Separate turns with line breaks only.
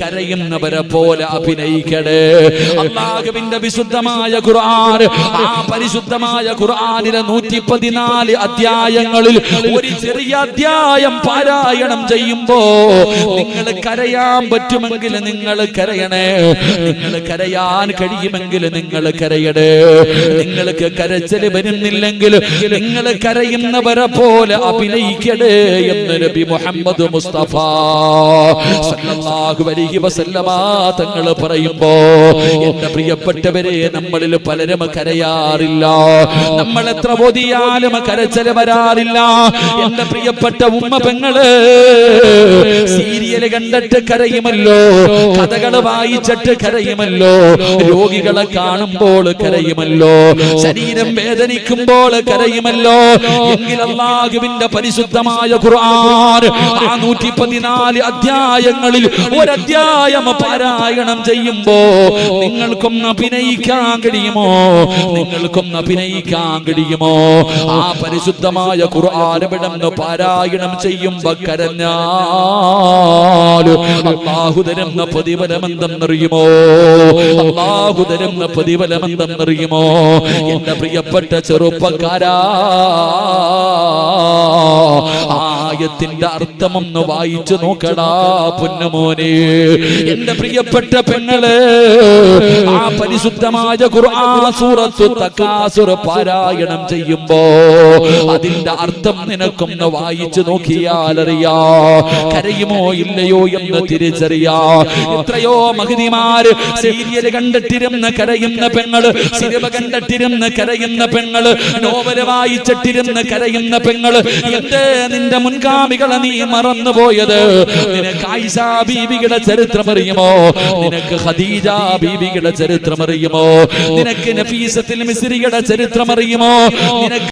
കരയുന്നവരെ പോലെ അഭിനയിക്കണേ. അല്ലാഹുവിന്റെ വിശുദ്ധമായ ഖുർആൻ, ആ പരിശുദ്ധമായ ഖുർആനിലെ 114 അധ്യായങ്ങളിൽ ഒരു ചെറിയ അധ്യായം പാരായണം ചെയ്യുമ്പോ നിങ്ങൾ കരയാൻ പറ്റുമെങ്കിൽ നിങ്ങൾ കരയണേ. നിങ്ങൾ കരയാൻ കഴിയുമെങ്കിൽ നിങ്ങൾ കരയണേ. നിങ്ങൾക്ക് കരച്ചിൽ വരുന്നില്ലെങ്കിൽ നിങ്ങൾ കരയുന്നവരെ പോലെ അഭിനയിക്കണേ എന്ന് നബി മുഹമ്മദ് മുസ്തഫ സല്ലല്ലാഹു അലൈഹി വസല്ലമ തങ്ങൾ പറയുമ്പോ, എന്റെ പ്രിയപ്പെട്ടവരെ, നമ്മളിൽ പലരും കരയാറില്ല. നമ്മൾ എത്ര ഓതിയാലും കരച്ചിൽ വരാറില്ല. എന്റെ പ്രിയപ്പെട്ട ഉമ്മ പെങ്ങള് സീരിയൽ കണ്ടിട്ട് കരയുമല്ലോ, കഥകൾ വായിച്ചിട്ട് കരയുമല്ലോ, രോഗികളെ കാണുമ്പോൾ കരയുമല്ലോ, ശരീരം വേദനിക്കുമ്പോൾ കരയുമല്ലോ. എങ്കിൽ അല്ലാഹുവിന്റെ പരിശുദ്ധമായ ഖുർആൻ ആ 114 അധ്യായങ്ങളിൽ ഒരധ്യായം പാരായണം ചെയ്യുമ്പോ നിങ്ങൾക്കൊന്ന് അഭിനയിക്കാൻ കഴിയുമോ? നിങ്ങൾക്കൊന്ന് അഭിനയിക്കാൻ കഴിയുമോ? ആ പരിശുദ്ധമായ ഖുർആൻ വിടന്ന് പാരായണം ചെയ്യുമ്പോ കരഞ്ഞാൽ അല്ലാഹു തരുന്ന പ്രതിഫലമെന്തെന്നറിയുമോ? അല്ലാഹു തരുന്ന പ്രതിഫലമെന്തെന്നറിയുമോ? എന്റെ പ്രിയപ്പെട്ട ചെറുപ്പക്കാരാ, ആയത്തിന്റെ അർത്ഥമൊന്ന് വായിച്ചു നോക്കടാ പൊന്നുമോനെ. എന്റെ പ്രിയപ്പെട്ട പെങ്ങളെ, ആ പരിശുദ്ധമായ ഖുർആൻ സൂറത്തു തകാസുർ പാരായണം ചെയ്യുമ്പോ അതിന്റെ അർത്ഥം നിനക്കൊന്ന് വായിച്ചു നോക്കിയാൽ അറിയാ. കരയുമോ ഇല്ലയോ എന്ന് തിരിച്ചറിയാ. എത്രയോ മഹതിമാര് സീരിയൽ കണ്ടിട്ടിരുന്ന് കരയുന്ന പെങ്ങള്, സിനിമ കണ്ടിട്ടിരുന്ന് കരയുന്ന പെങ്ങള്, നോവല് വായിച്ചിട്ടിരുന്ന് കരയുന്ന പെങ്ങള്, എന്തേ നിന്റെ മുൻഗാമികളെ നീ മറന്നുപോയത്? നിനക്ക് ആയിഷ ബീവിയുടെ ചരിത്രം അറിയുമോ? നിനക്ക് ഖദീജ ബീവിയുടെ ചരിത്രം അറിയുമോ? നിനക്ക് നഫീസത്തുൽ മിസ്രിയുടെ ചരിത്രം അറിയുമോ? നിനക്ക്